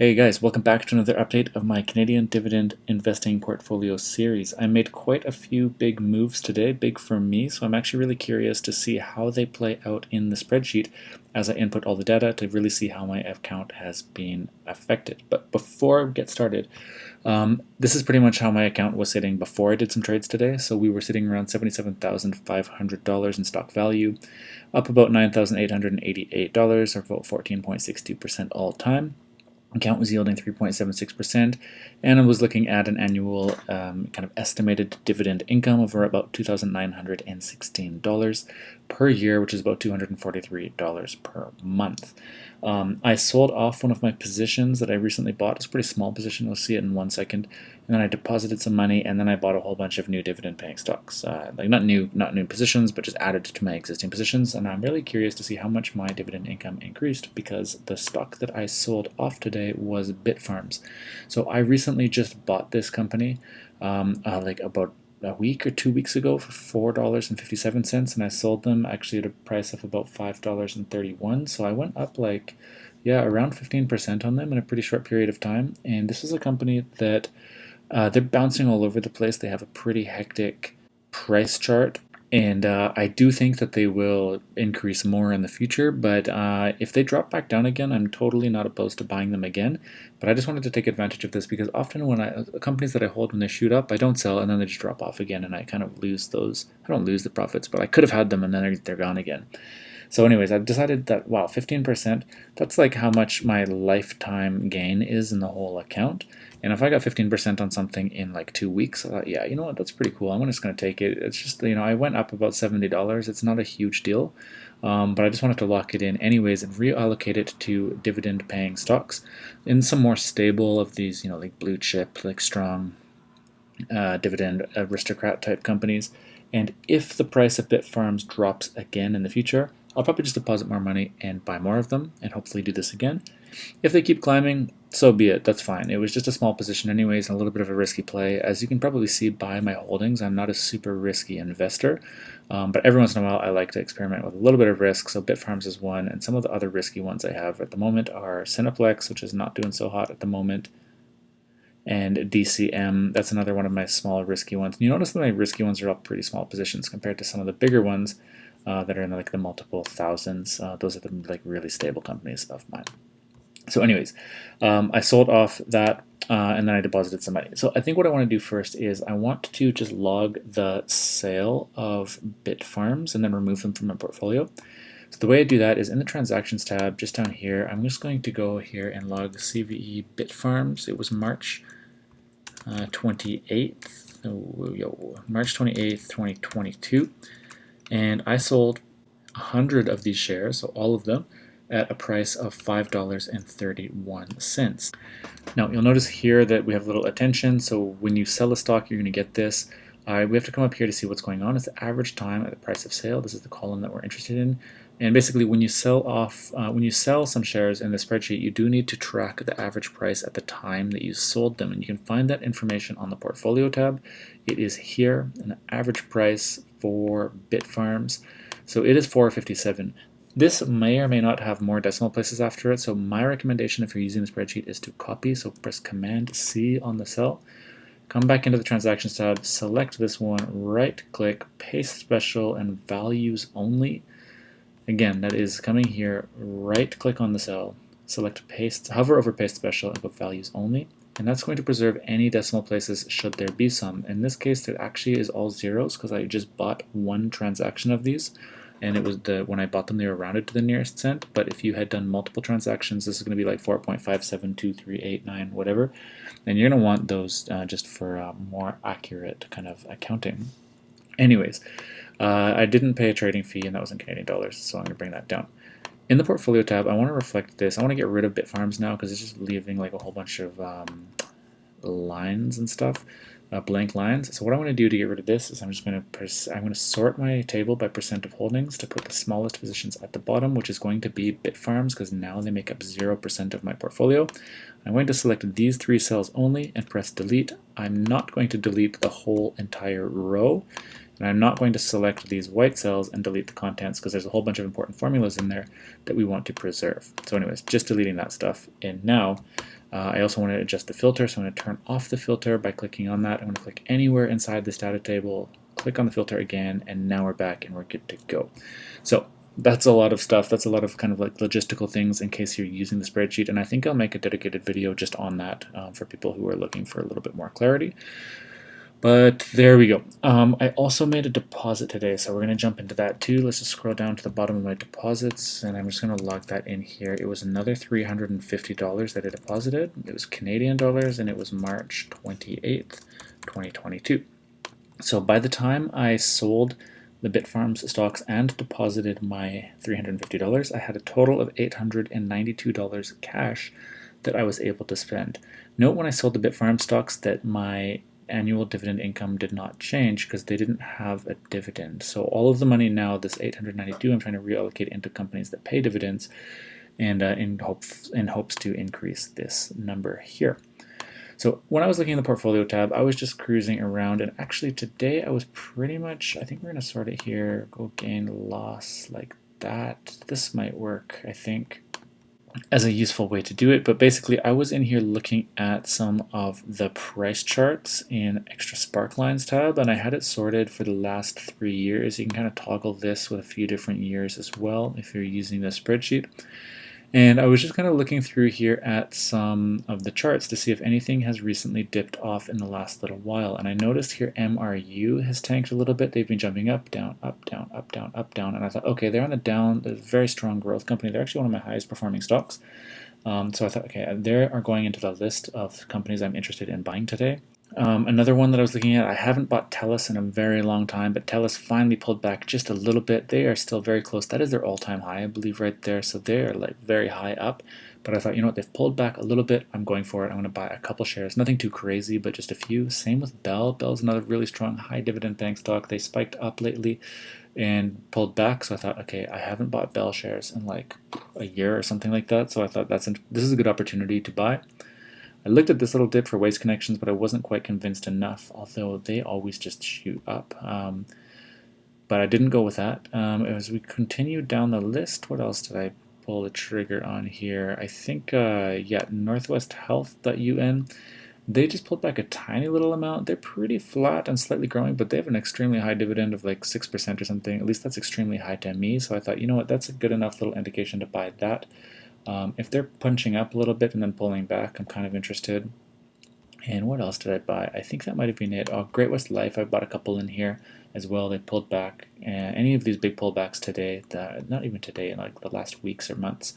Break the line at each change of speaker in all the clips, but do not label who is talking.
Hey guys, welcome back to another update of my Canadian dividend investing portfolio series. I made quite a few big moves today, big for me, so I'm actually really curious to see how they play out in the spreadsheet as I input all the data to really see how my account has been affected. But before we get started, this is pretty much how my account was sitting before I did some trades today. So we were sitting around $77,500 in stock value, up about $9,888 or about 14.62% all time. Account was yielding 3.76%, and I was looking at an annual kind of estimated dividend income of about $2,916 per year, which is about $243 per month. I sold off one of my positions that I recently bought. It's a pretty small position. We'll see it in 1 second. And then I deposited some money, and then I bought a whole bunch of new dividend-paying stocks. Like not new positions, but just added to my existing positions. And I'm really curious to see how much my dividend income increased because the stock that I sold off today was Bitfarms. So I recently just bought this company, like about a week or 2 weeks ago for $4.57, and I sold them actually at a price of about $5.31. So I went up like, yeah, around 15% on them in a pretty short period of time. And this is a company that they're bouncing all over the place. They have a pretty hectic price chart. And I do think that they will increase more in the future, but if they drop back down again, I'm totally not opposed to buying them again. But I just wanted to take advantage of this because often when companies that I hold, when they shoot up, I don't sell and then they just drop off again, and I kind of lose those. I don't lose the profits, but I could have had them and then they're gone again. So anyways, I've decided that, wow, 15%, that's like how much my lifetime gain is in the whole account. And if I got 15% on something in like 2 weeks, I thought, yeah, you know what, that's pretty cool. I'm just going to take it. It's just, I went up about $70. It's not a huge deal, but I just wanted to lock it in anyways and reallocate it to dividend paying stocks in some more stable of these, like blue chip, like strong dividend aristocrat type companies. And if the price of Bitfarms drops again in the future, I'll probably just deposit more money and buy more of them and hopefully do this again. If they keep climbing, so be it. That's fine. It was just a small position anyways and a little bit of a risky play. As you can probably see by my holdings, I'm not a super risky investor, but every once in a while I like to experiment with a little bit of risk. So Bitfarms is one, and some of the other risky ones I have at the moment are Cineplex, which is not doing so hot at the moment, and DCM. That's another one of my small risky ones. And you notice that my risky ones are all pretty small positions compared to some of the bigger ones that are in like the multiple thousands. Those are the like really stable companies of mine. So anyways, I sold off that and then I deposited some money. So I think what I want to do first is I want to just log the sale of Bitfarms and then remove them from my portfolio. So the way I do that is in the transactions tab just down here, I'm just going to go here and log CVE Bitfarms. It was March 28th, March 28th, 2022. And I sold 100 of these shares, so all of them, at a price of $5.31. Now you'll notice here that we have a little attention, so when you sell a stock you're going to get this. We have to come up here to see what's going on. It's the average time at the price of sale. This is the column that we're interested in. And basically when you sell some shares in the spreadsheet, you do need to track the average price at the time that you sold them. And you can find that information on the portfolio tab. It is here, and the average price for Bitfarms. So it is $4.57. This may or may not have more decimal places after it, so my recommendation if you're using the spreadsheet is to copy. So press Command C on the cell, come back into the Transactions tab, select this one, right click, Paste Special and Values Only. Again, that is coming here, right click on the cell, select Paste, hover over Paste Special and put Values Only. And that's going to preserve any decimal places should there be some. In this case, it actually is all zeros because I just bought one transaction of these. And it was when I bought them, they were rounded to the nearest cent. But if you had done multiple transactions, this is going to be like 4.572389, whatever. And you're going to want those just for more accurate kind of accounting. Anyways, I didn't pay a trading fee, and that was in Canadian dollars, so I'm going to bring that down. In the portfolio tab, I want to reflect this. I want to get rid of Bitfarms now because it's just leaving like a whole bunch of lines and stuff. Blank lines. So what I want to do to get rid of this is I'm going to sort my table by percent of holdings to put the smallest positions at the bottom, which is going to be Bitfarms because now they make up 0% of my portfolio. I'm going to select these 3 cells only and press delete. I'm not going to delete the whole entire row, and I'm not going to select these white cells and delete the contents because there's a whole bunch of important formulas in there that we want to preserve. So anyways, just deleting that stuff. And now I also want to adjust the filter, so I'm going to turn off the filter by clicking on that. I'm going to click anywhere inside this data table, click on the filter again, and now we're back and we're good to go. So that's a lot of stuff. That's a lot of kind of like logistical things in case you're using the spreadsheet, and I think I'll make a dedicated video just on that for people who are looking for a little bit more clarity. But there we go. I also made a deposit today, so we're going to jump into that too. Let's just scroll down to the bottom of my deposits, and I'm just going to log that in here. It was another $350 that I deposited. It was Canadian dollars, and it was March 28th, 2022. So by the time I sold the Bitfarms stocks and deposited my $350, I had a total of $892 cash that I was able to spend. Note when I sold the Bitfarms stocks that my annual dividend income did not change because they didn't have a dividend. So all of the money now, this $892, I'm trying to reallocate into companies that pay dividends, and in hopes to increase this number here. So when I was looking in the portfolio tab, I was just cruising around, and actually today I was pretty much, I think we're going to sort it here, go gain, loss, like that. This might work, I think, as a useful way to do it. But basically I was in here looking at some of the price charts in Extra Sparklines tab, and I had it sorted for the last 3 years. You can kind of toggle this with a few different years as well if you're using the spreadsheet. And I was just kind of looking through here at some of the charts to see if anything has recently dipped off in the last little while. And I noticed here MRU has tanked a little bit. They've been jumping up, down, up, down, up, down, up, down. And I thought, okay, they're on the down. They're a very strong growth company. They're actually one of my highest performing stocks. So I thought, okay, they are going into the list of companies I'm interested in buying today. Another one that I was looking at, I haven't bought TELUS in a very long time, but TELUS finally pulled back just a little bit. They are still very close. That is their all-time high, I believe, right there. So they are like very high up. But I thought, you know what, they've pulled back a little bit. I'm going for it. I'm going to buy a couple shares. Nothing too crazy, but just a few. Same with Bell. Bell's another really strong high dividend bank stock. They spiked up lately and pulled back. So I thought, okay, I haven't bought Bell shares in like a year or something like that. So I thought this is a good opportunity to buy. I looked at this little dip for Waste Connections, but I wasn't quite convinced enough, although they always just shoot up. But I didn't go with that. As we continue down the list, what else did I pull the trigger on here? I think, yeah, Northwest Health.un. They just pulled back a tiny little amount. They're pretty flat and slightly growing, but they have an extremely high dividend of like 6% or something. At least that's extremely high to me. So I thought, you know what, that's a good enough little indication to buy that. If they're punching up a little bit and then pulling back, I'm kind of interested. And what else did I buy? I think that might have been it. Oh, Great West Life, I bought a couple in here as well. They pulled back. Any of these big pullbacks today, not even today, like the last weeks or months,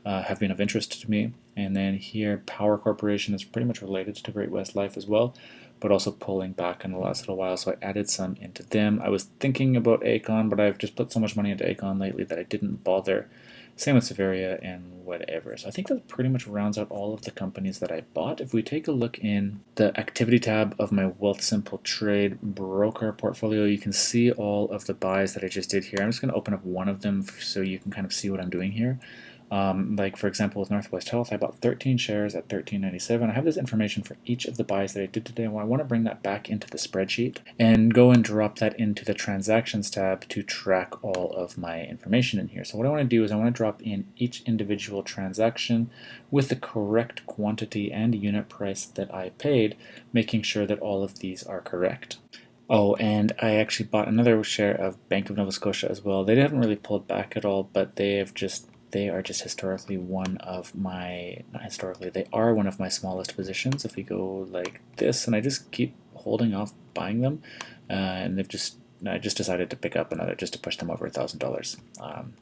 have been of interest to me. And then here, Power Corporation is pretty much related to Great West Life as well, but also pulling back in the last little while, so I added some into them. I was thinking about Aecon, but I've just put so much money into Aecon lately that I didn't bother. Same with Severia and whatever. So I think that pretty much rounds out all of the companies that I bought. If we take a look in the activity tab of my Wealthsimple Trade broker portfolio, you can see all of the buys that I just did here. I'm just going to open up one of them so you can kind of see what I'm doing here. Like for example with Northwest Health, I bought 13 shares at $13.97. I have this information for each of the buys that I did today, and I want to bring that back into the spreadsheet and go and drop that into the transactions tab to track all of my information in here. So what I want to do is I want to drop in each individual transaction with the correct quantity and unit price that I paid, making sure that all of these are correct. Oh, and I actually bought another share of Bank of Nova Scotia as well. They haven't really pulled back at all, but they are just historically one of my, not historically, they are one of my smallest positions. If we go like this, and I just keep holding off buying them, and I just decided to pick up another just to push them over $1,000,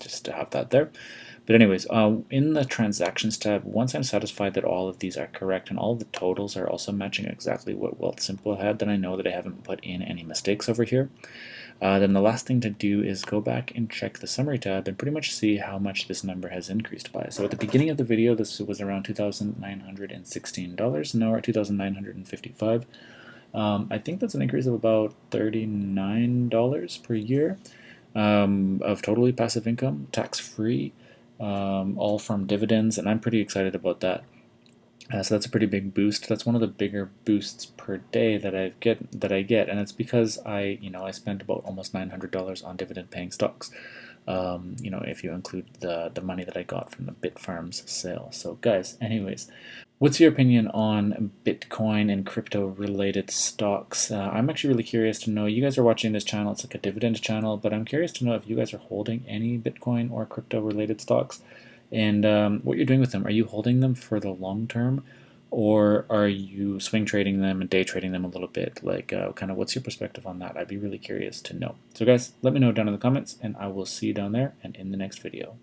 just to have that there. But anyways, in the transactions tab, once I'm satisfied that all of these are correct and all of the totals are also matching exactly what Wealthsimple had, then I know that I haven't put in any mistakes over here. Then the last thing to do is go back and check the summary tab and pretty much see how much this number has increased by. So at the beginning of the video, this was around $2,916. Now we're at $2,955. I think that's an increase of about $39 per year of totally passive income, tax-free, all from dividends, and I'm pretty excited about that. So that's a pretty big boost. That's one of the bigger boosts per day that I get, and it's because I spent about almost $900 on dividend paying stocks. If you include the money that I got from the Bitfarms sale. So guys, anyways, what's your opinion on Bitcoin and crypto related stocks? I'm actually really curious to know. You guys are watching this channel, it's like a dividend channel, but I'm curious to know if you guys are holding any Bitcoin or crypto related stocks and what you're doing with them. Are you holding them for the long term, or are you swing trading them and day trading them a little bit? Like, kind of what's your perspective on that? I'd be really curious to know. So guys, let me know down in the comments, and I will see you down there and in the next video.